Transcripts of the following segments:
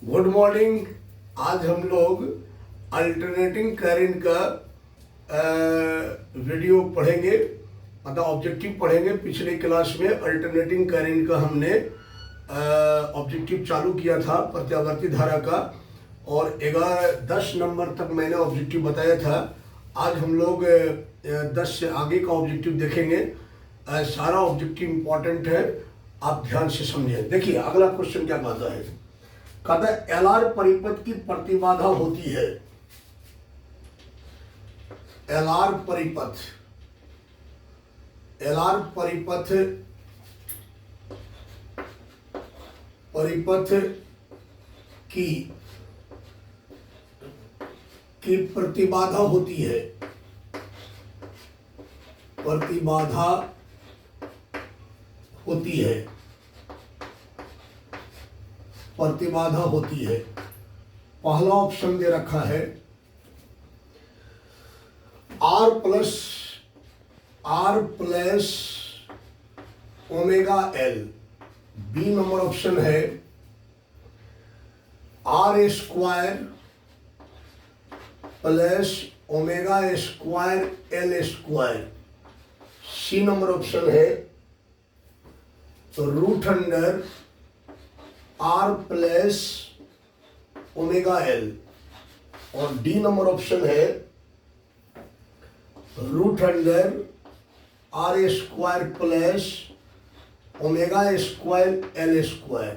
Good morning. आज हम लोग अल्टरनेटिंग करंट का वीडियो पढ़ेंगे, मतलब ऑब्जेक्टिव पढ़ेंगे। पिछले क्लास में अल्टरनेटिंग करंट का हमने ऑब्जेक्टिव चालू किया था प्रत्यावर्ती धारा का, और 10 नंबर तक मैंने ऑब्जेक्टिव बताया था। आज हम लोग 10 से आगे का ऑब्जेक्टिव देखेंगे। सारा ऑब्जेक्टिव इंपॉर्टेंट है, आप ध्यान से समझें। देखिए अगला क्वेश्चन क्या कहता है। कहता है एलआर परिपथ की प्रतिबाधा होती है। एलआर परिपथ की प्रतिबाधा होती है। प्रतिबाधा होती है। प्रतिबाधा होती है। पहला ऑप्शन दे रखा है R plus omega L. B number option है R square plus omega square L square. C number option है root under R plus omega L. और डी नंबर ऑप्शन है root under R square plus omega square L square.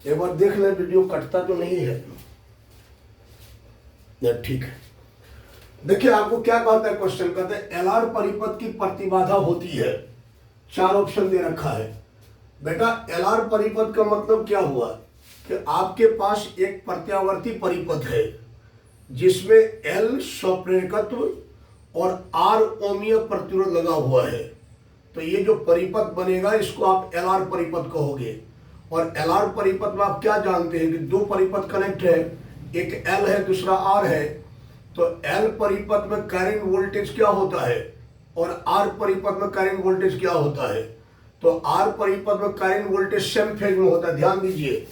एक बार देख ले, video कटता तो नहीं है? ठीक है। देखिए आपको क्या कहता है क्वेश्चन। कहते हैं एलआर परिपथ की प्रतिबाधा होती है। 4 ऑप्शन दे रखा है। बेटा एलआर परिपथ का मतलब क्या हुआ कि आपके पास एक प्रत्यावर्ती परिपथ है जिसमें एल स्वप्रेरकत्व और आर ओमीय प्रतिरोध लगा हुआ है। तो ये जो परिपथ बनेगा इसको आप एलआर परिपथ कहोगे। और एलआर परिपथ में आप क्या जानते हैं कि 2 परिपथ कनेक्ट है, एक एल है दूसरा आर है। तो एल परिपथ में करंट वोल्टेज क्या होता है और आर परिपथ में करंट वोल्टेज क्या होता है। तो आर परिपथ में करंट वोल्टेज सेम फेज में होता है। ध्यान दीजिए,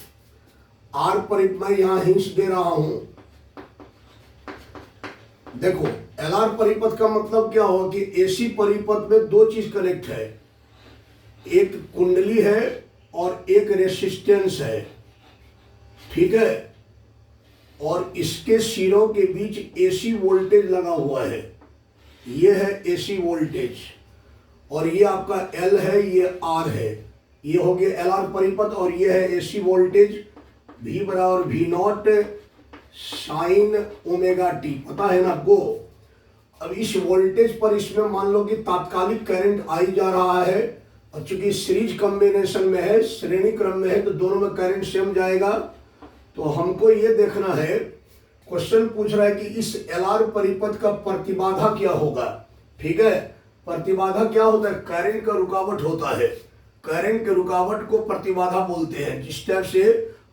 आर परिपथ में यहां हिंस दे रहा हूं। देखो एलआर परिपथ का मतलब क्या हो कि एसी परिपथ में 2 चीज कनेक्ट है, एक कुंडली है और एक रेसिस्टेंस है, ठीक है। और इसके सिरों के बीच एसी वोल्टेज लगा हुआ है। ये है एसी वोल्टेज और ये आपका एल है, ये आर है। ये हो गया एलआर परिपथ और ये है एसी वोल्टेज। V बराबर V0 साइन ओमेगा टी, पता है ना आपको। अब इस वोल्टेज पर इसमें मान लो कि तात्कालिक करंट आई जा रहा है, और चूंकि सीरीज कॉम्बिनेशन में है, श्रेणी क्रम में है, तो दोनों में करंट सेम जाएगा। तो हमको ये देखना है, क्वेश्चन पूछ रहा है कि इस एलआर परिपथ का प्रतिबाधा क्या होगा। ठीक है, प्रतिबाधा क्या होता है? करंट का रुकावट होता है। करंट के रुकावट को प्रतिबाधा बोलते हैं। जिस टाइप से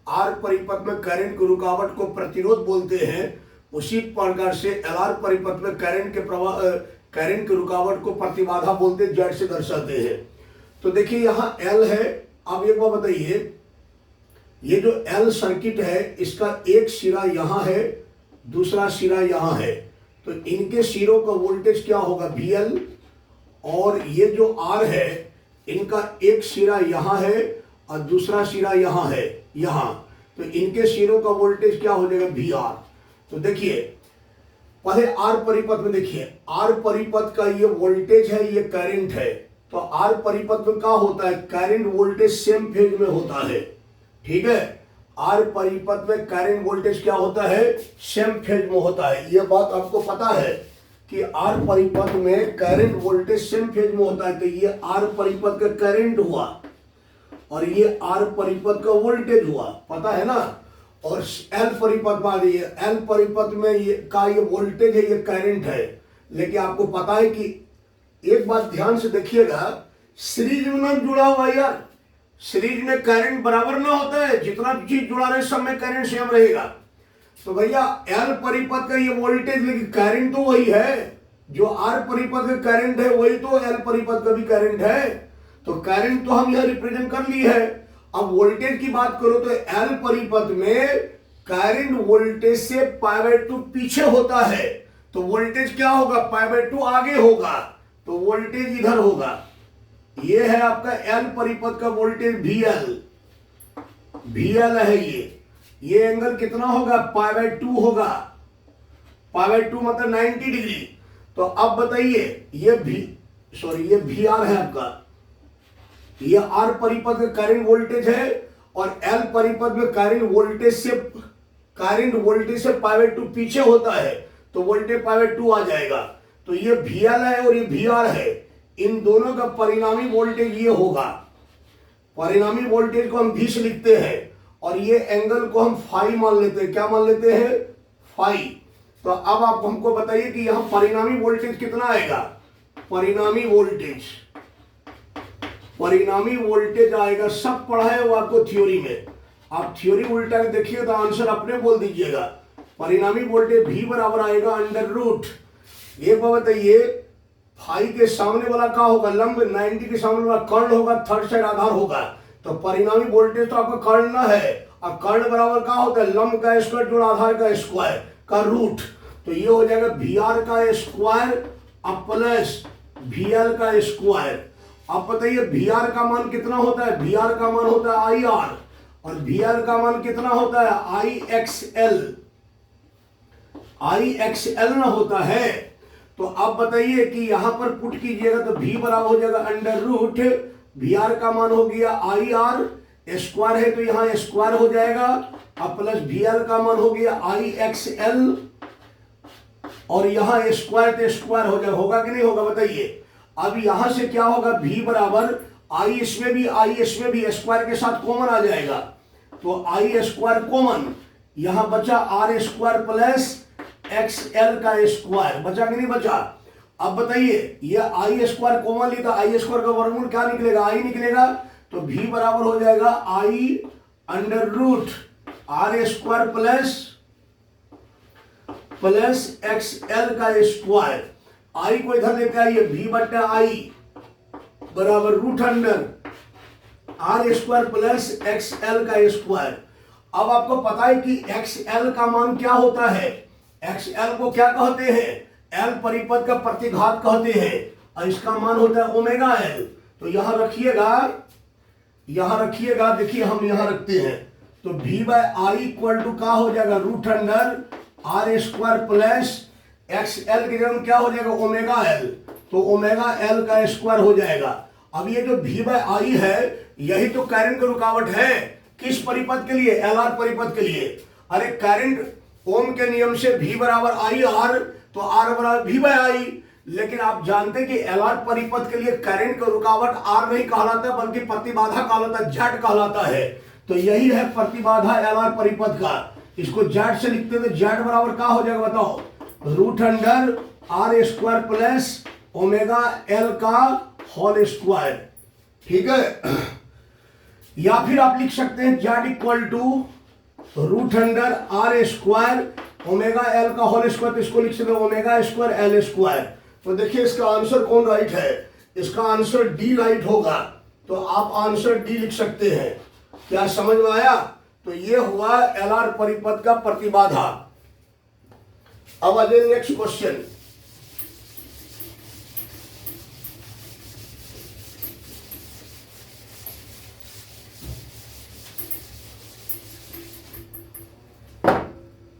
आर परिपथ में करंट के रुकावट को प्रतिरोध बोलते हैं, उसी प्रकार से एलआर परिपथ में करंट के रुकावट को प्रतिबाधा बोलते, जेड से दर्शाते हैं। तो देखिए यहाँ एल है। अब एक बात बताइए, ये जो एल सर्किट है इसका एक सिरा यहां है, दूसरा सिरा यहां है। तो इनके सिरों का वोल्टेज क्या होगा? VL। और ये जो आर है इनका एक सिरा यहां है और दूसरा सिरा यहां है, यहां। तो इनके सिरों का वोल्टेज क्या हो जाएगा? VR। तो देखिए पहले आर परिपथ में देखिए, आर परिपथ का ये वोल्टेज है, ये करंट है। तो आर परिपथ में क्या होता है? करंट वोल्टेज सेम फेज में होता है, ठीक है। आर परिपथ में करंट वोल्टेज क्या होता है? सेम फेज में होता है। यह बात आपको पता है कि आर परिपथ में करंट वोल्टेज सेम फेज में होता है। तो ये आर परिपथ का करंट हुआ और ये आर परिपथ का वोल्टेज हुआ, पता है ना। और एल परिपथ में आ जाइए, एल परिपथ में ये वोल्टेज है, ये करंट है। लेकिन आपको पता है कि एक बात ध्यान से देखिएगा, सीरीज में जुड़ा हुआ यार, सीरीज में करंट बराबर ना होता है। जितना चीज जुड़ा रहे सब में करंट सेम रहेगा। तो भैया एल परिपथ का ये वोल्टेज, लेकिन करंट तो वही है। जो आर परिपथ का करंट है वही तो एल परिपथ का भी करंट है। तो करंट तो हम यह रिप्रेजेंट कर ली है। अब वोल्टेज की बात करो तो एल परिपथ में करंट वोल्टेज से π/2 पीछे होता है, तो वोल्टेज क्या होगा, π/2 आगे होगा, तो वोल्टेज इधर होगा। ये है आपका एल परिपथ का वोल्टेज VL है। ये एंगल कितना होगा, π/2 होगा, π/2 मतलब 90 डिग्री। तो अब बताइए ये VR है आपका, ये आर परिपथ में करंट वोल्टेज है और एल परिपथ में करंट वोल्टेज से π/2 पीछे होता है, तो वोल्टेज π/2 आ जाएगा। तो ये VL है और ये VR है, इन दोनों का परिणामी वोल्टेज ये होगा। परिणामी वोल्टेज को हम V से लिखते हैं और ये एंगल को हम फाई मान लेते हैं। क्या मान लेते हैं, फाई। तो अब आप हमको बताइए कि यहां परिणामी वोल्टेज कितना आएगा। परिणामी वोल्टेज आएगा, सब पढ़ा है वो आपको थ्योरी में, आप थ्योरी उल्टा के देखिए तो आंसर अपने बोल दीजिएगा। परिणामी वोल्टेज V बराबर आएगा √। एक बात बताइए, फाई के सामने वाला क्या होगा, लंब 90 के सामने वाला कर्ण होगा, थर्ड साइड आधार होगा, तो परिणामी वोल्टेज तो आपका कर्ण है, और कर्ण बराबर क्या होता है, लंब का स्क्वायर जोड़ आधार का स्क्वायर का रूट। तो ये हो जाएगा VR का स्क्वायर अब प्लस VL का स्क्वायर। अब बताइए VR का मान कितना होता है, VR का मान होता है IR और VL का मान कितना होता है IXL ना होता है। तो अब बताइए कि यहां पर पुट कीजिएगा तो V बराबर हो जाएगा √। VR का मान हो गया IR, स्क्वायर है तो यहां स्क्वायर हो जाएगा, अब प्लस VL का मान हो गया IXL और यहां स्क्वायर तो स्क्वायर हो जाएगा, होगा कि नहीं होगा बताइए। अब यहां से क्या होगा, V बराबर I इसमें भी स्क्वायर के साथ कॉमन आ जाएगा, तो I स्क्वायर कॉमन, यहां बचा R स्क्वायर प्लस XL का स्क्वायर, बचा कि नहीं बचा। अब बताइए ये I स्क्वायर कॉमन ली तो I स्क्वायर का वर्गमूल क्या निकलेगा, I निकलेगा, तो V बराबर हो जाएगा I √R square plus XL का स्क्वायर। I को इधर लेके आइए, V/I बराबर √R स्क्वायर प्लस XL का स्क्वायर। अब आपको पता है कि XL का मान क्या होता है, XL को क्या कहते हैं, L परिपथ का प्रतिघात कहते हैं और इसका मान होता है ω/L। तो यहां रखिएगा, देखिए हम यहां रखते हैं, तो V/I इक्वल टू क्या हो जाएगा, √R स्क्वायर प्लस XL की जगह क्या हो जाएगा, ω/L, तो ω/L का स्क्वायर हो जाएगा। अब ये जो V/I है यही तो करंट का रुकावट है, किस परिपथ के लिए, LR परिपथ के लिए। अरे करंट ओम के नियम से V बराबर IR, तो R बराबर V/I, लेकिन आप जानते हैं कि LR परिपथ के लिए करंट का रुकावट R नहीं कहलाता बल्कि प्रतिबाधा कहलाता, Z कहलाता है। तो यही है प्रतिबाधा LR परिपथ का, इसको Z से लिखते थे, Z बराबर क्या हो जाएगा बताओ, √R स्क्वायर प्लस ω/L का होल स्क्वायर, ठीक है। या फिर आप लिख सकते हैं Z equal to √R square ω/L का होल स्क्वायर, तो इसको लिख सकते हैं ω² L स्क्वायर। तो देखिए इसका आंसर कौन राइट है, इसका आंसर D राइट होगा, तो आप आंसर D लिख सकते हैं। क्या समझ में आया, तो ये हुआ LR परिपथ का प्रतिबाधा। अब आ जाए नेक्स्ट क्वेश्चन।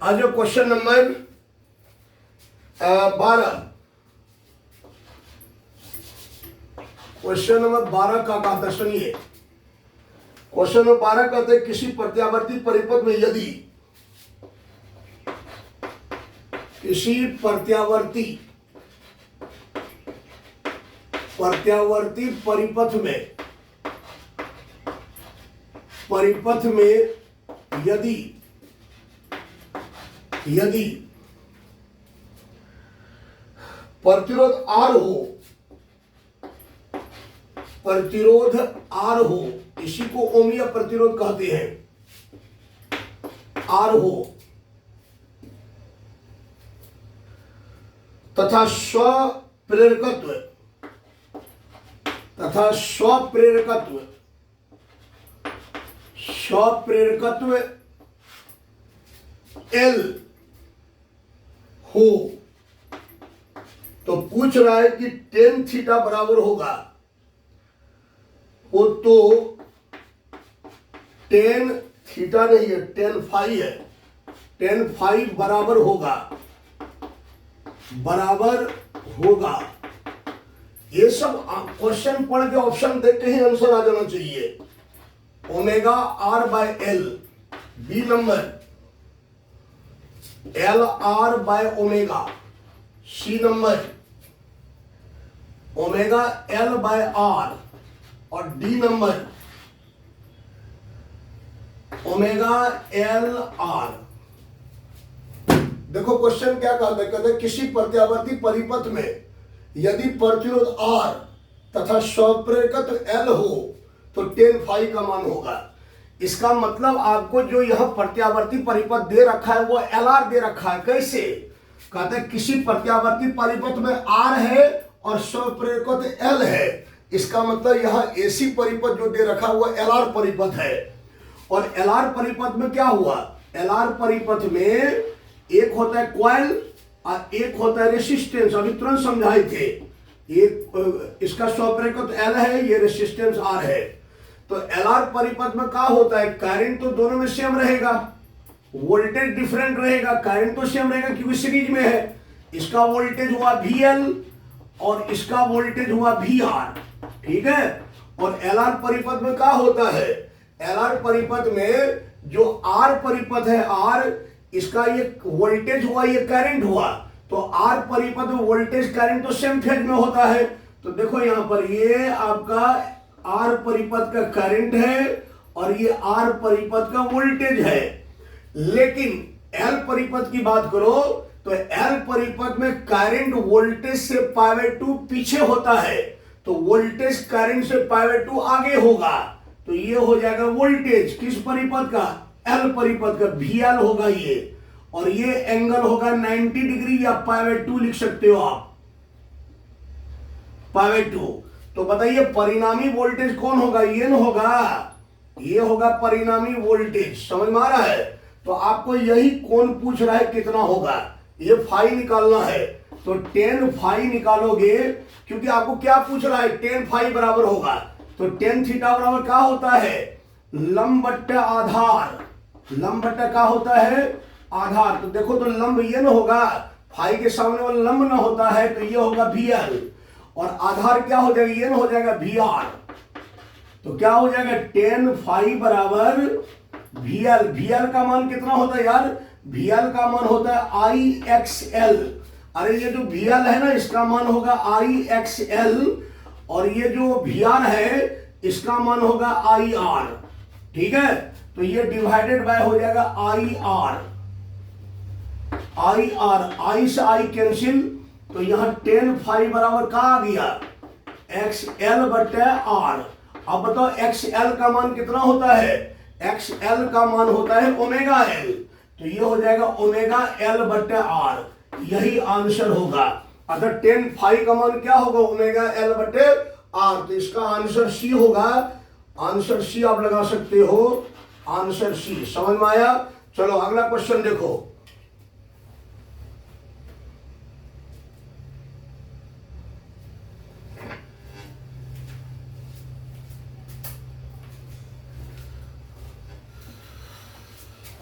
आज क्वेश्चन नंबर 12। क्वेश्चन नंबर 12 का कहता, सुनिए क्वेश्चन नंबर 12 कहते हैं किसी प्रत्यावर्ती परिपथ में यदि किसी प्रत्यावर्ती परिपथ में यदि प्रतिरोध R हो, इसी को ओमीय प्रतिरोध कहते हैं, R हो तथा स्वप्रेरकत्व सप्रेरकत्व L हो तो पूछ रहा है कि टेन थीटा बराबर होगा, वो तो टेन थीटा नहीं है, टेन फाई है, टेन फाई बराबर होगा, बराबर होगा। ये सब क्वेश्चन पढ़ के ऑप्शन देख के ही आंसर आ जाना चाहिए। Omega R by L, B number L R by omega, C number omega L by R, और D number omega L R. देखो क्वेश्चन क्या कहता है, कहते हैं किसी प्रत्यावर्ती परिपथ में यदि प्रतिरोध R तथा सप्रेरकत्व L हो तो टेन फाई का मान होगा। इसका मतलब आपको जो यह प्रत्यावर्ती परिपथ दे रखा है वो LR दे रखा है। कैसे? कहते हैं किसी प्रत्यावर्ती परिपथ में R है और सप्रेरकत्व L है, इसका मतलब यह AC परिपथ जो दे रखा है वो LR परिपथ है। और LR परिपथ में क्या हुआ, LR परिपथ में एक होता है कॉइल और एक होता है रेसिस्टेंस। अभी तुरंत समझाए थे, ये इसका सप्रेरकत्व L है, ये रेसिस्टेंस R है। तो LR परिपथ में क्या होता है, करंट तो दोनों में सेम रहेगा, वोल्टेज डिफरेंट रहेगा, करंट तो सेम रहेगा क्योंकि सीरीज में है। इसका वोल्टेज हुआ VL और इसका वोल्टेज हुआ VR, ठीक है। और LR परिपथ में क्या होता है, LR परिपथ में जो R परिपथ है, R इसका ये वोल्टेज हुआ, ये करंट हुआ, तो R परिपथ में वोल्टेज करंट तो सेम फेज में होता है। तो देखो यहां पर ये आपका R परिपथ का करंट है और ये R परिपथ का वोल्टेज है। लेकिन L परिपथ की बात करो तो L परिपथ में करंट वोल्टेज से π/2 पीछे होता है, तो वोल्टेज करंट से π/2 आगे होगा। तो ये हो जाएगा वोल्टेज किस परिपथ का, L परिपथ का, VL होगा ये, और ये एंगल होगा 90 डिग्री या π/2 लिख सकते हो आप, π/2। तो बताइए परिणामी वोल्टेज कौन होगा, ये न होगा, ये होगा परिणामी वोल्टेज। समझ में आ रहा है? तो आपको यही कौन पूछ रहा है कितना होगा, ये फाई निकालना है। तो टेन फाई निकालोगे, क्योंकि आपको क्या पूछ रहा है, टेन फाई बराबर होगा, तो टेन थीटा बराबर क्या होता है, लंब बट्टा आधार। लंब बट्टा क्या होता है, आधार। तो देखो तो लंब ये न होगा, फाई के सामने वो लंब न होता है, तो ये होगा VL, और आधार क्या हो जाएगा, ये न हो जाएगा VR। तो क्या हो जाएगा, टेन फाई बराबर VL। VL का मान कितना होता है यार, VL का मान होता है IXL। अरे ये जो VL है ना, इसका मान होगा IXL, और ये जो VR है इसका मान होगा IR, ठीक है। तो ये डिवाइडेड बाय हो जाएगा IR। I से I कैंसिल, तो यहां टेन फाई बराबर क्या आ गया, XL बटे R। अब बताओ XL का मान कितना होता है, XL का मान होता है ओमेगा L, तो ये हो जाएगा ओमेगा L बटे R। यही आंसर होगा। अगर टेन फाई का मान क्या होगा, ओमेगा L बटे R, तो इसका आंसर C होगा। आंसर C आप लगा सकते हो, आंसर C। समझ में आया? चलो अगला क्वेश्चन देखो।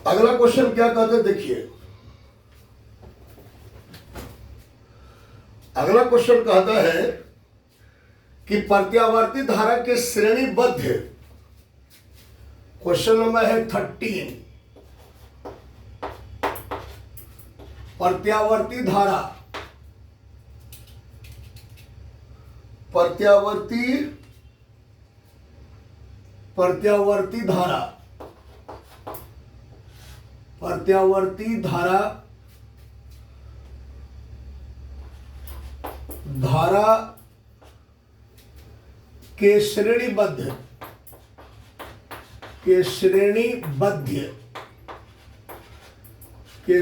अगला क्वेश्चन क्या कहते हैं, देखिए अगला क्वेश्चन कहता है कि प्रत्यावर्ती धारा के श्रेणीबद्ध, क्वेश्चन नंबर है 13, प्रत्यावर्ती धारा, प्रत्यावर्ती धारा के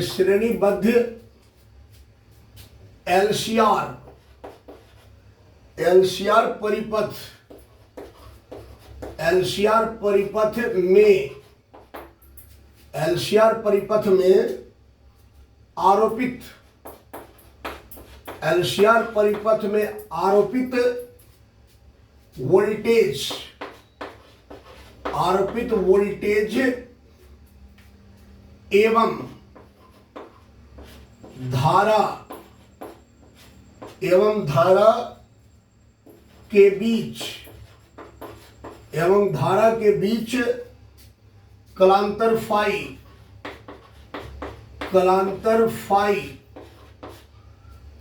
श्रेणीबद्ध एलसीआर परिपथ में एलसीआर परिपथ में आरोपित, एलसीआर परिपथ में आरोपित वोल्टेज, आरोपित वोल्टेज एवं धारा, एवं धारा के बीच, एवं धारा के बीच कलांतर फाई, कलांतर फाई,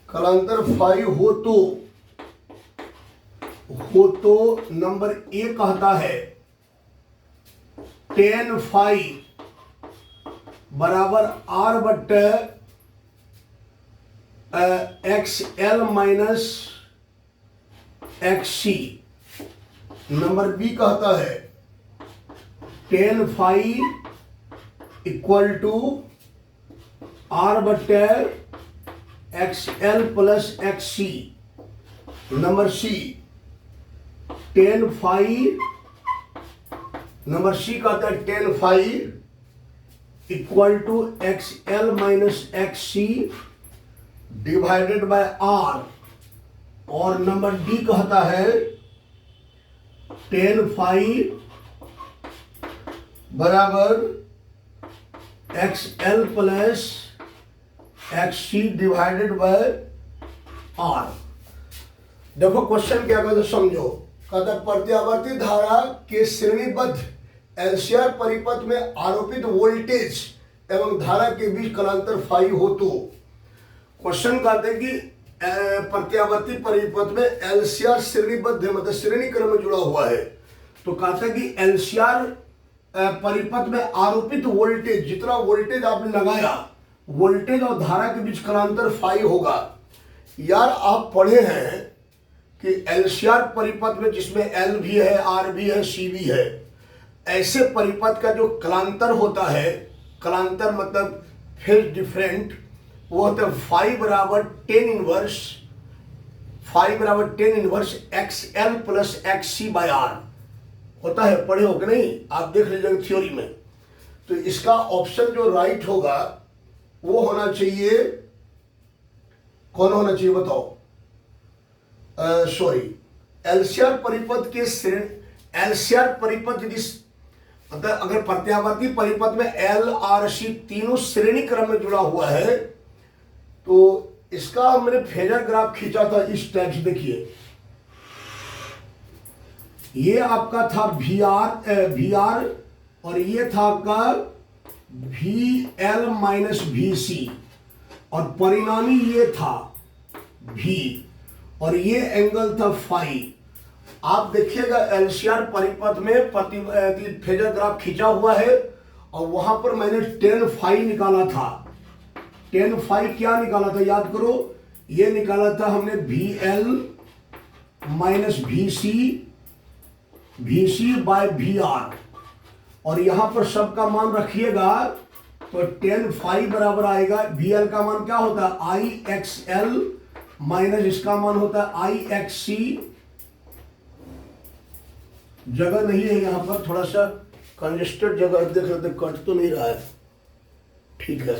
कलांतर फाई हो तो नंबर ए कहता है टेन फाई बराबर आर बट्टे X L minus X C. Number B कहता है tan phi equal to R बट्टे X L plus X C. Number C tan phi, number C कहता है tan phi equal to X L minus X C divided by R. और number D कहता है tan phi बराबर x L plus X C divided by R. देखो question क्या कहते समझो। कहता प्रत्यावर्ती धारा के श्रेणीबद्ध एलसीआर परिपथ में आरोपित वोल्टेज एवं धारा के बीच कलांतर फाई हो तो। क्वेश्चन कहते कि प्रत्यावर्ती परिपथ में एलसीआर श्रेणीबद्ध है, मतलब श्रेणी क्रम में जुड़ा हुआ है। तो कहता है कि एलसीआर परिपथ में आरोपित वोल्टेज, जितना वोल्टेज आपने लगाया, वोल्टेज और धारा के बीच कलांतर फाई होगा। यार आप पढ़े हैं कि एलसीआर परिपथ में जिसमें एल भी है, आर भी है, सी भी है, ऐसे परिपथ का जो कलांतर होता है, कलांतर मतलब फेज डिफरेंट, वो होता है फाई बराबर टेन इनवर्स, फाई बराबर tan inverse X L plus X C by R होता है। पढ़े हो कि नहीं? आप देख लीजिएगा थ्योरी में। तो इसका ऑप्शन जो राइट होगा वो होना चाहिए, कौन होना चाहिए बताओ? सॉरी, एलसीआर परिपथ के श्रेणी, एलसीआर परिपथ यदि मतलब अगर प्रत्यावर्ती परिपथ में एल आर सी तीनों श्रेणी क्रम में जुड़ा हुआ है, तो इसका हमने फेजर ग्राफ खींचा था इस टाइप से। देखिए ये आपका था वी आर और ये था आपका we L minus V C, और परिणामी ये था भी, और ये एंगल था फाई। आप देखिएगा एलसीआर परिपथ में फेजर ग्राफ खींचा हुआ है, और वहां पर मैंने टेन फाई निकाला था। टेन फाई क्या निकाला था याद करो? ये निकाला था हमने V L minus V C by V R, और यहां पर सबका मान रखिएगा। तो टेन फाई बराबर आएगा, वी एल का मान क्या होता है? आई एक्स एल माइनस इसका मान होता है आई एक्स सी। जगह नहीं है यहां पर, थोड़ा सा कंजेस्टेड जगह, देख रहे थे कट तो नहीं रहा है, ठीक है।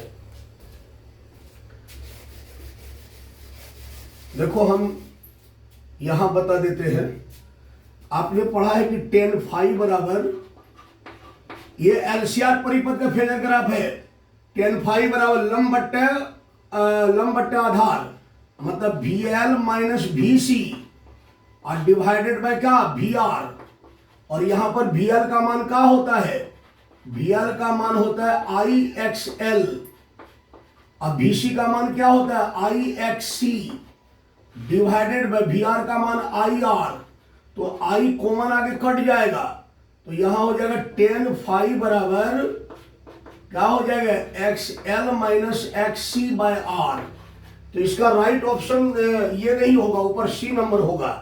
देखो हम यहां बता देते हैं। आपने पढ़ा है कि टेन फाई बराबर, ये एलसीआर परिपथ का फेजर ग्राफ है। टेन फाई बराबर लंब बट्टे आधार, मतलब V L minus V C और डिवाइडेड बाय क्या? V R. और यहां पर वी एल का मान क्या होता है? वी एल का मान होता है आई एक्स एल, और वी सी का मान क्या होता है? I X C divided by V R का मान आई आर। तो आई कॉमन आगे कट जाएगा, तो यहां हो जाएगा टेन फाई बराबर क्या हो जाएगा? X L minus X C by R. तो इसका राइट ऑप्शन ये नहीं होगा, ऊपर सी नंबर होगा।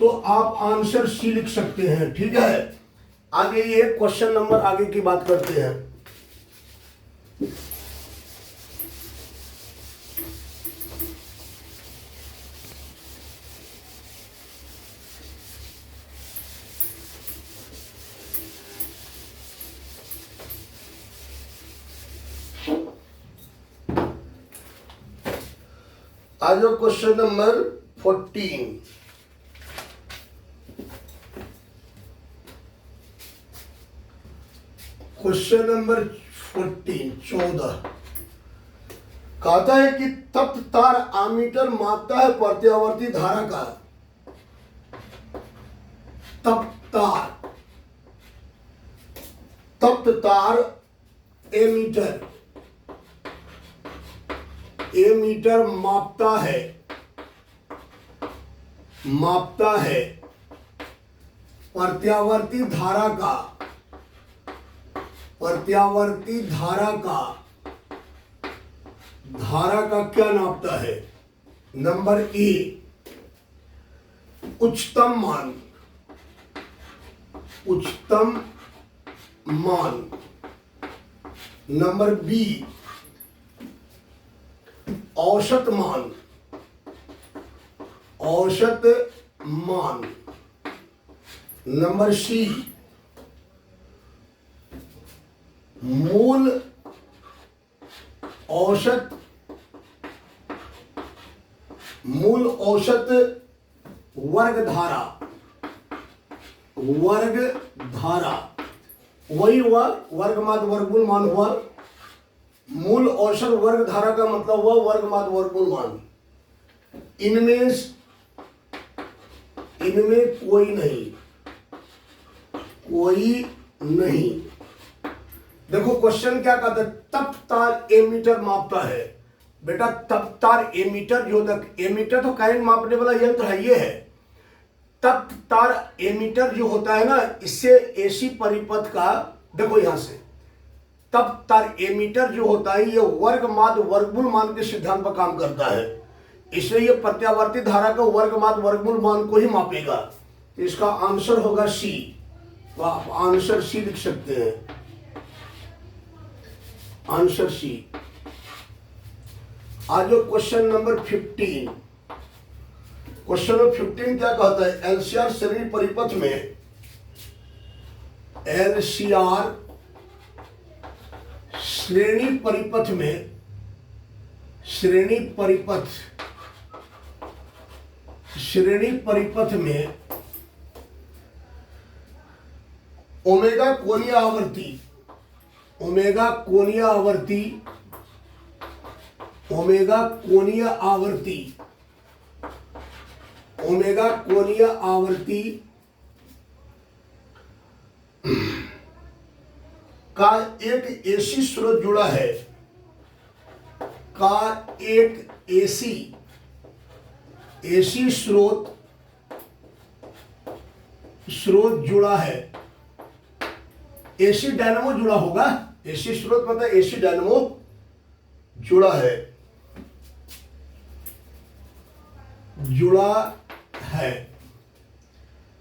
तो आप आंसर सी लिख सकते हैं, ठीक है। आगे ये क्वेश्चन नंबर आगे की बात करते हैं। आज क्वेश्चन नंबर 14। क्वेश्चन नंबर 14 कहता है कि तप्त तार आमीटर मापता है प्रत्यावर्ती धारा का। तप्त तार एमीटर मापता है प्रत्यावर्ती धारा का क्या नापता है? नंबर ए उच्चतम मान। नंबर बी औसत मान। नंबर सी मूल औसत वर्ग धारा वही हुआ वर्गमात वर्गमूल मान हुआ। मूल औसत वर्ग धारा का मतलब हुआ वर्गमात वर्गमूल मान। इनमें कोई नहीं। देखो क्वेश्चन क्या कहता है? तप्त तार एमीटर मापता है। बेटा तप्त तार एमीटर जो होता है, एमीटर तो करंट मापने वाला यंत्र है, ये है। तप्त तार एमीटर जो होता है ना, इससे एसी परिपथ का, देखो यहां से तप्त तार एमीटर जो होता है ये वर्गमात वर्गमूल मान के सिद्धांत पर काम करता है। इसलिए ये प्रत्यावर्ती धारा का वर्गमात वर्गमूल मान को ही मापेगा। तो इसका आंसर होगा सी। तो आप आंसर सी लिख सकते हैं, आंसर सी। आज क्वेश्चन नंबर 15। क्वेश्चन नंबर 15 क्या कहता है? एलसीआर श्रेणी परिपथ में, एलसीआर श्रेणी परिपथ में ओमेगा कोणीय आवर्ती का एक एसी स्रोत जुड़ा है, एसी स्रोत जुड़ा है। एसी डायनामो जुड़ा होगा। एसी स्रोत मतलब एसी डायनामो जुड़ा है।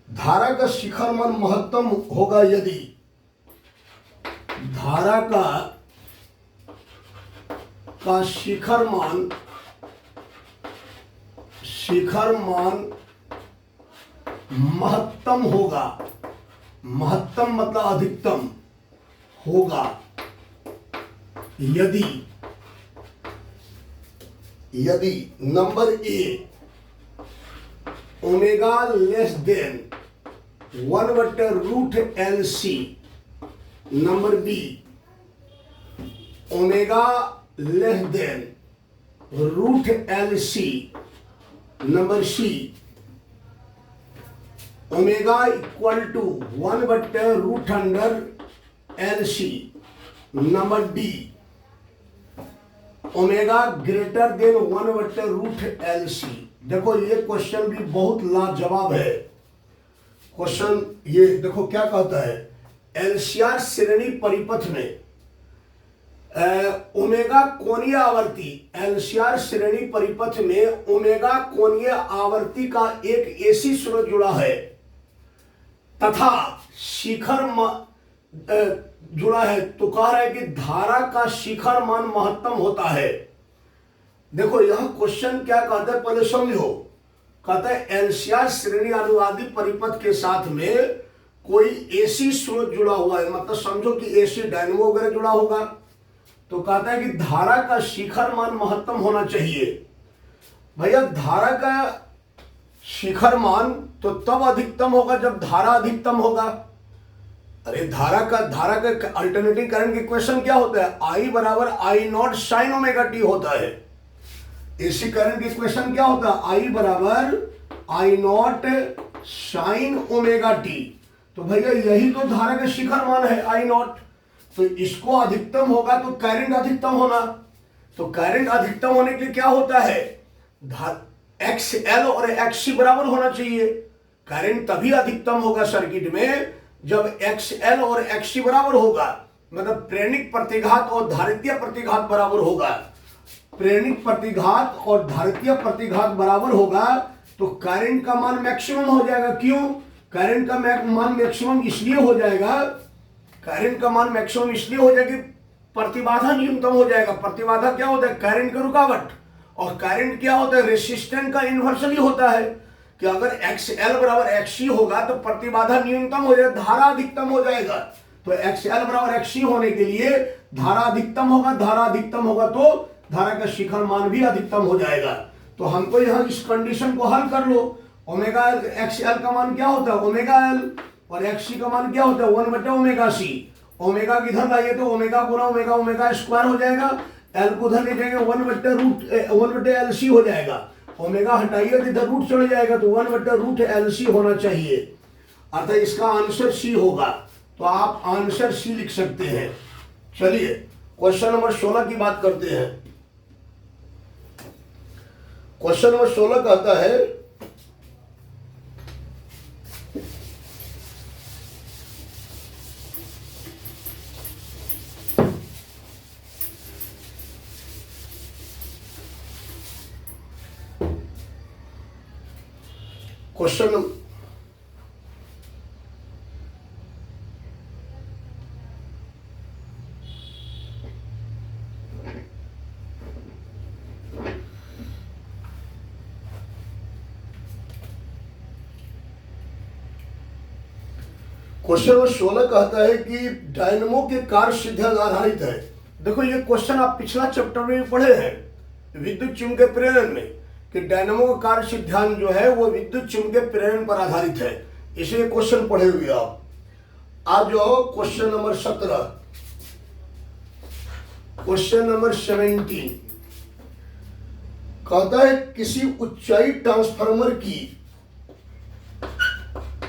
धारा का शिखर मान महत्तम होगा यदि धारा का शिखर मान महत्तम होगा। महत्तम मतलब अधिकतम होगा यदि number A omega less than 1/√LC। Number B omega less than √LC। Number C omega equal to 1/√LC। Number D omega greater than 1/√LC। देखो ये क्वेश्चन भी बहुत लाजवाब है। क्वेश्चन ये देखो क्या कहता है? एलसीआर श्रेणी परिपथ में ओमेगा कोणीय आवर्ती, एलसीआर श्रेणी परिपथ में ओमेगा कोणीय आवर्ती का एक एसी स्रोत जुड़ा है तथा शिखर जुड़ा है, तो कह रहा है कि धारा का शिखर मान महत्तम होता है। देखो यह क्वेश्चन क्या कहता है पहले समझो। कहता है एलसीआर श्रेणी अनुवादी परिपथ के साथ में कोई एसी स्रोत जुड़ा हुआ है, मतलब समझो कि एसी डायनेमो वगैरह जुड़ा होगा। तो कहता है कि धारा का शिखर मान महत्तम होना चाहिए। भैया धारा का शिखर मान तो तब अधिकतम होगा जब धारा अधिकतम होगा। अरे धारा का अल्टरनेटिंग करंट की इक्वेशन क्या होता है? आई बराबर आई नॉट साइन ओमेगा टी होता है। एसी करंट की इक्वेशन क्या होता है? आई बराबर आई नॉट साइन ओमेगा टी। तो भैया यही तो धारा का शिखर मान है आई नॉट। तो इसको अधिकतम होगा तो करंट अधिकतम होना। तो करंट अधिकतम होने के लिए क्या होता है? एक्स एल और एक्स सी बराबर होना चाहिए। करंट तभी अधिकतम होगा सर्किट में जब एक्स एल और एक्स सी बराबर होगा, मतलब प्रेरणिक प्रतिघात और धारितीय प्रतिघात बराबर होगा। प्रेरणिक प्रतिघात और धारितीय प्रतिघात बराबर होगा तो करंट का मान मैक्सिमम हो जाएगा। क्यों? करंट का मान मैक्सिमम इसलिए हो जाएगा, करंट का मान मैक्सिमम इसलिए हो जाएगी प्रतिबाधा न्यूनतम हो जाएगा। प्रतिबाधा क्या होता है? करंट का रुकावट। और करंट क्या होता है? रेसिस्टेंट का इन्वर्सली होता है कि अगर एक्स एल बराबर एक्स सी होगा तो प्रतिबाधा न्यूनतम हो जाएगा, धारा अधिकतम हो जाएगा। तो एक्स एल बराबर एक्स सी होने के लिए धारा अधिकतम होगा, धारा अधिकतम होगा तो धारा का शिखर मान भी अधिकतम हो जाएगा। तो हमको यहाँ इस कंडीशन को हल कर लो। ओमेगा एल एक्स एल का मान क्या होता है? Omega L. और एक्स सी का मान क्या होता है? 1/ओमेगा सी। ओमेगा किधर लाइए तो ओमेगा गुना ओमेगा ओमेगा स्क्वायर हो जाएगा, एल को उधर ले जाएंगे 1/√1/LC हो जाएगा। ओमेगा हटाइए तो इधर रूट चले जाएगा तो 1/√LC होना चाहिए, अर्थात इसका आंसर सी होगा। तो आप आंसर सी लिख सकते हैं। चलिए क्वेश्चन नंबर 16 की बात करते हैं। क्वेश्चन नंबर 16 कहता है क्वेश्चन क्वेश्चन नंबर 16 कहता है कि डायनमो के कार्य सिद्धांत आधारित है। देखो ये क्वेश्चन आप पिछला चैप्टर में पढ़े हैं विद्युत चुम्बकीय प्रेरण में कि डायनमो का कार्य सिद्धांत जो है वो विद्युत चुम्बकीय प्रेरण पर आधारित है, इसलिए क्वेश्चन पढ़े हुए आप। आज जाओ क्वेश्चन नंबर 17। क्वेश्चन नंबर 17 कहता है किसी ऊंचाई ट्रांसफार्मर की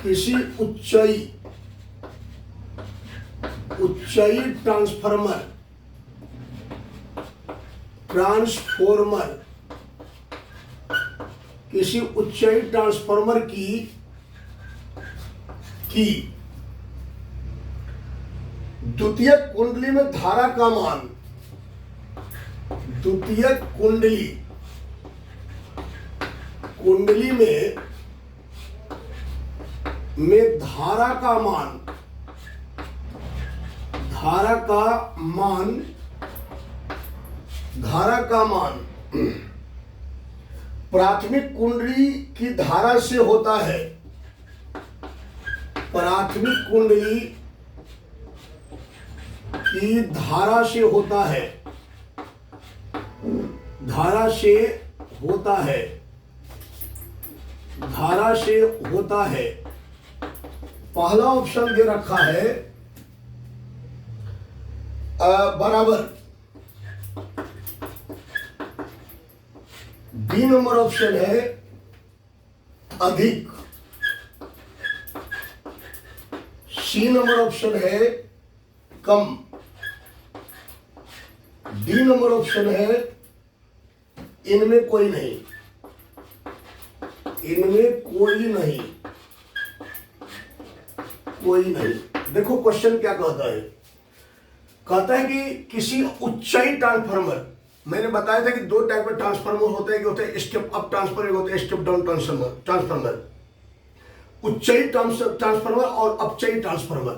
किसी ऊंचाई ट्रांसफार्मर की द्वितीय कुंडली में धारा का मान, द्वितीय कुंडली में धारा का मान प्राथमिक कुंडली की धारा से होता है। प्राथमिक कुंडली की धारा से होता है। पहला ऑप्शन दे रखा है बराबर। बी नंबर ऑप्शन है अधिक। सी नंबर ऑप्शन है कम। डी नंबर ऑप्शन है इनमें कोई नहीं। देखो क्वेश्चन क्या कहता है कि किसी ऊंचाई ट्रांसफार्मर, मैंने बताया था कि दो टाइप के ट्रांसफार्मर होते हैं, कि होते हैं स्टेप अप ट्रांसफार्मर, होते हैं स्टेप डाउन ट्रांसफार्मर। ऊंचाई ट्रांसफार्मर और अपचाई ट्रांसफार्मर।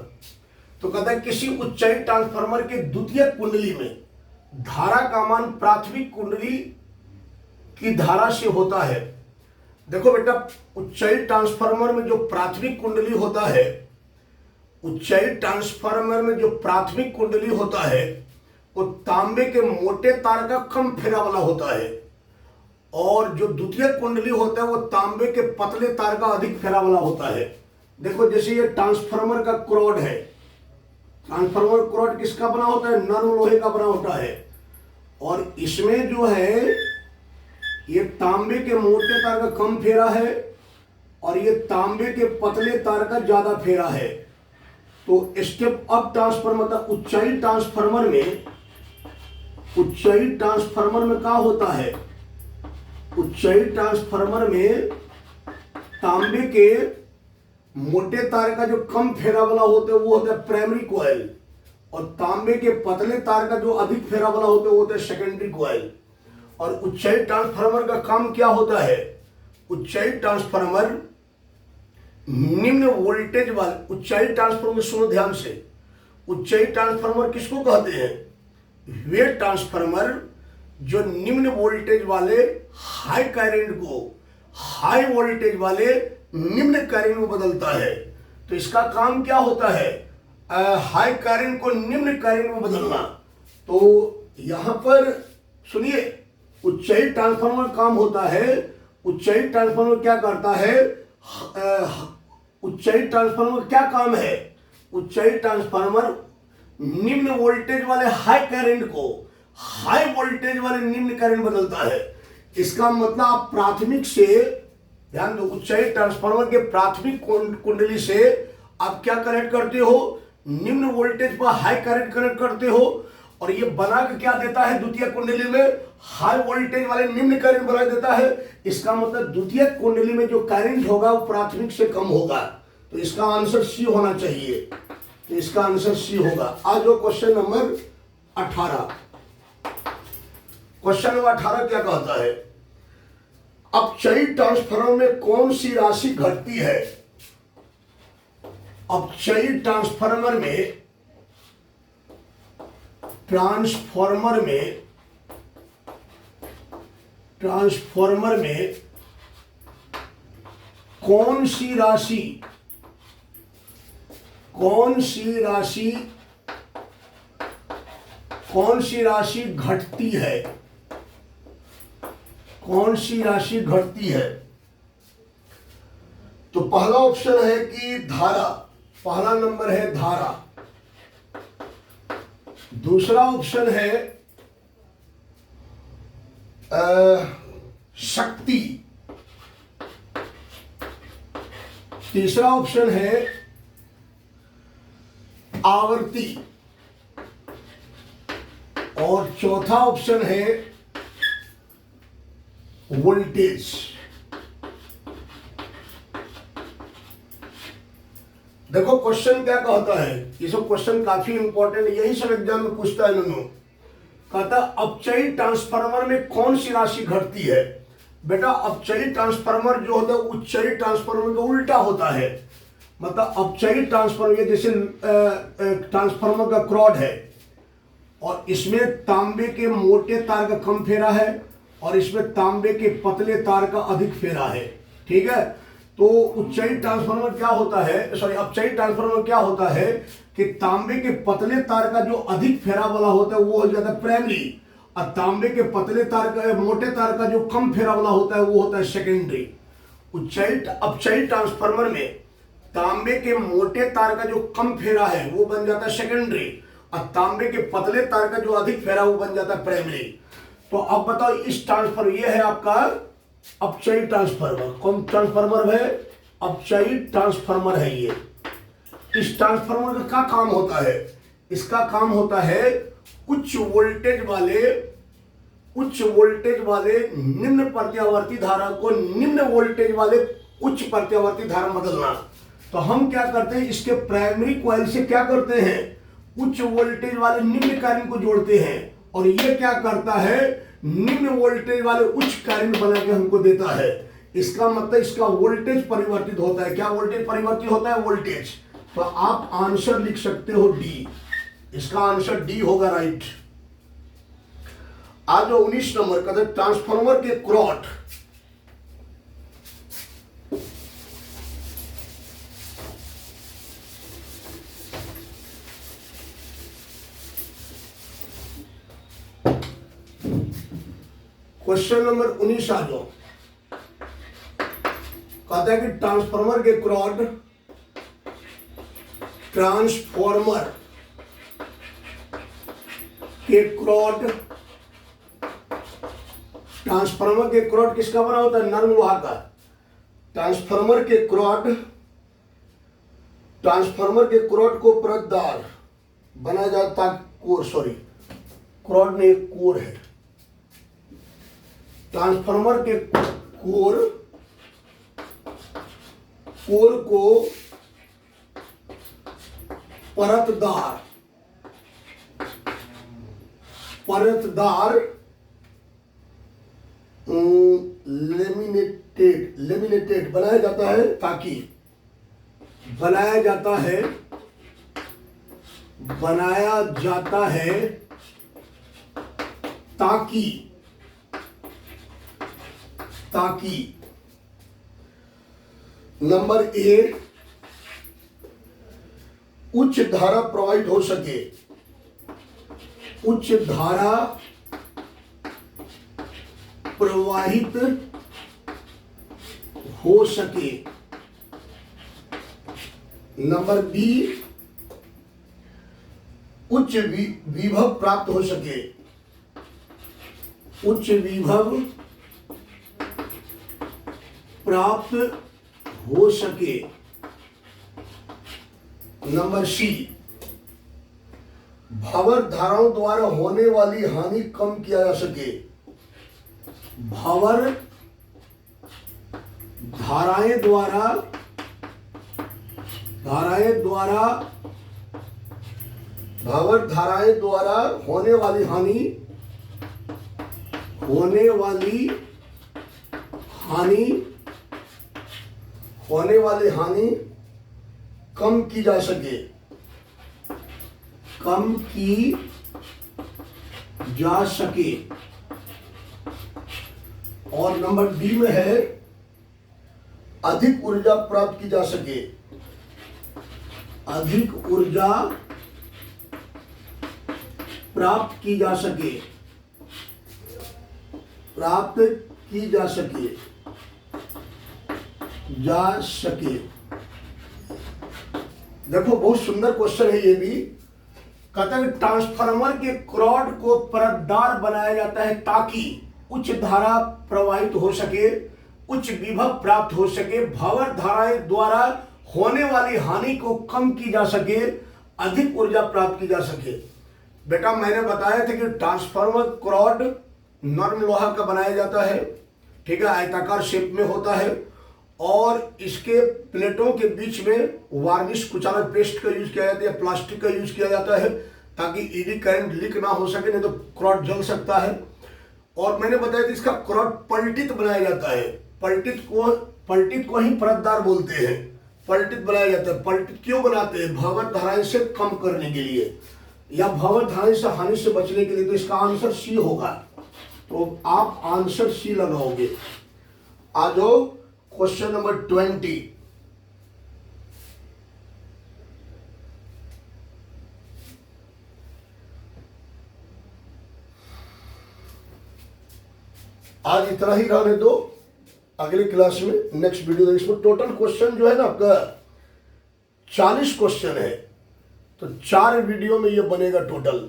तो कहता है किसी ऊंचाई ट्रांसफार्मर के द्वितीय कुंडली में धारा का मान प्राथमिक कुंडली की धारा से होता है। देखो बेटा, ऊंचाई ट्रांसफार्मर में जो प्राथमिक कुंडली होता है, ऊंचाई ट्रांसफार्मर में जो प्राथमिक कुंडली होता है वो तांबे के मोटे तार का कम फेरा वाला होता है, और जो द्वितीयक कुंडली होता है वो तांबे के पतले तार का अधिक फेरा वाला होता है। देखो जैसे ये ट्रांसफार्मर का क्रोड है, ट्रांसफार्मर क्रोड किसका बना होता है? नरम लोहे का बना होता है। और इसमें जो है ये तांबे के मोटे तार का कम फेरा है और ये तांबे के पतले तार का ज्यादा फेरा है। तो स्टेप अप ट्रांसफार्मर मतलब उच्चाई ट्रांसफार्मर में क्या होता है? उच्चाई ट्रांसफार्मर में तांबे के मोटे तार का जो कम फेरा वाला होता है वो होता है प्राइमरी कॉइल, और तांबे के पतले तार का जो अधिक फेरा वाला होता है वो होता है सेकेंडरी कॉइल। और उच्चाई ट्रांसफार्मर का काम क्या होता है? उच्चाई ट्रांसफार्मर निम्न वोल्टेज वाले उच्चाई ट्रांसफार्मर, सुनो ध्यान से, उच्चाई ट्रांसफार्मर किसको कहते हैं? वे ट्रांसफार्मर जो निम्न वोल्टेज वाले हाई करंट को हाई वोल्टेज वाले निम्न करंट में बदलता है। तो इसका काम क्या होता है? हाई करंट को निम्न करंट में बदलना। तो यहां पर सुनिए, उच्चाई ट्रांसफार्मर काम होता है। उच्चाई ट्रांसफार्मर क्या करता है? उच्चाई ट्रांसफार्मर क्या काम है? उच्चाई ट्रांसफार्मर निम्न वोल्टेज वाले हाई करंट को हाई वोल्टेज वाले निम्न करंट बदलता है। इसका मतलब आप प्राथमिक से ध्यान दो, उच्चाई ट्रांसफार्मर के प्राथमिक कुंडली से आप क्या कनेक्ट करते हो? निम्न वोल्टेज पर हाई करंट कनेक्ट करते हो, और ये बना के क्या देता है? द्वितीय कुंडली में हाई वोल्टेज वाले निम्न करंट बना देता है। इसका मतलब द्वितीय कुंडली में जो करंट होगा वो प्राथमिक से कम होगा। तो इसका आंसर सी होना चाहिए। तो इसका आंसर सी होगा। आज जो क्वेश्चन नंबर 18, क्वेश्चन नंबर 18 क्या कहता है? अपचयी ट्रांसफार्मर में कौन सी राशि घटती है? अपचयी ट्रांसफार्मर में कौन सी राशि घटती है? कौन सी राशि घटती है? तो पहला ऑप्शन है कि धारा, पहला नंबर है धारा। दूसरा ऑप्शन है शक्ति। तीसरा ऑप्शन है आवर्ती, और चौथा ऑप्शन है वोल्टेज। देखो क्वेश्चन क्या कहता है, ये सब क्वेश्चन काफी इंपॉर्टेंट, यही सब एग्जाम में पूछता है। नन्नू कहता अपचयी ट्रांसफार्मर में कौन सी राशि घटती है? बेटा अपचयी ट्रांसफार्मर जो होता है उच्चयी ट्रांसफार्मर का उल्टा होता है। मतलब अपचयी ट्रांसफार्मर जैसे ट्रांसफार्मर का क्रॉड है और इसमें तांबे के मोटे तार का कम फेरा है और इसमें तांबे के पतले तार का अधिक फेरा है। ठीक है, तो उच्चयी ट्रांसफार्मर क्या होता है, सॉरी अपचयी ट्रांसफार्मर क्या होता है कि तांबे के पतले तार का जो अधिक फेरा वाला होता है वो हो जाता है प्राइमरी, और तांबे के पतले तार का मोटे तार का जो कम फेरा वाला होता है वो होता है सेकेंडरी। अपचयी ट्रांसफार्मर में तांबे के मोटे तार का जो कम फेरा है वो बन जाता है सेकेंडरी, और तांबे के पतले तार का जो अधिक फेरा वो बन जाता है प्राइमरी। तो अब बताओ इस ट्रांसफार्मर, ये है आपका अपचयी ट्रांसफार्मर। कौन ट्रांसफार्मर है? अपचयी ट्रांसफार्मर है ये। इस ट्रांसफार्मर का क्या काम होता है? इसका काम होता है उच्च वोल्टेज वाले निम्न प्रत्यावर्ती धारा को निम्न वोल्टेज वाले उच्च प्रत्यावर्ती धारा बदलना। तो हम क्या करते हैं, इसके प्राइमरी कॉइल से क्या करते हैं, उच्च वोल्टेज वाले निम्न करंट को जोड़ते हैं, और ये क्या करता है, निम्न वोल्टेज वाले उच्च करंट बना के हमको देता है। इसका मतलब इसका वोल्टेज परिवर्तित होता है। क्या वोल्टेज परिवर्तित होता है? वोल्टेज। तो आप आंसर लिख सकते हो डी, इसका आंसर डी होगा राइट। आज 19 नंबर का ट्रांसफार्मर के क्रॉड, क्वेश्चन नंबर 19 आ जाओ। कहता है कि ट्रांसफार्मर के क्रॉड ट्रांसफार्मर के क्रॉड किसका बना होता है? नर्म लोहा का। ट्रांसफार्मर के क्रॉड को परतदार बनाया जाता, क्रॉड में एक कोर है। ट्रांसफार्मर के कोर को परतदार लेमिनेटेड बनाया जाता है ताकि नंबर ए उच्च धारा प्रवाहित हो सके। नंबर बी उच्च विभव प्राप्त हो सके। नंबर सी भावर धाराओं द्वारा होने वाली हानि कम किया जा सके। भावर धाराएं द्वारा होने वाली हानि कम की जा सके। और नंबर डी में है अधिक ऊर्जा प्राप्त की जा सके। देखो बहुत सुंदर क्वेश्चन है ये भी। कहता है ट्रांसफार्मर के क्रॉड को परतदार बनाया जाता है ताकि उच्च धारा प्रवाहित हो सके, उच्च विभव प्राप्त हो सके, भावर धाराएं द्वारा होने वाली हानि को कम की जा सके, अधिक ऊर्जा प्राप्त की जा सके। बेटा मैंने बताया था कि ट्रांसफार्मर क्रॉड नर्म लोहा का बनाया जाता है, ठीक है, आयताकार शेप में होता है और इसके प्लेटों के बीच में वार्निश कुचालक पेस्ट का यूज किया जाता है, प्लास्टिक का यूज किया जाता है ताकि ईडी करंट लीक ना हो सके, नहीं तो क्रॉड जल सकता है। और मैंने बताया था इसका क्रॉड पलटित बनाया जाता है। पलटित को ही परतदार बोलते हैं। पलटित बनाया जाता है। पलटित क्यों बनाते हैं? भावर धाराएं से कम करने के लिए या भावर धाराएं से हानि से बचने के लिए। तो इसका आंसर सी होगा। तो आप आंसर सी लगाओगे। आ जाओ क्वेश्चन नंबर 20। आज इतना ही रहने दो, अगले क्लास में नेक्स्ट वीडियो इसमें टोटल क्वेश्चन जो है ना आपका 40 क्वेश्चन है, तो 4 वीडियो में ये बनेगा टोटल।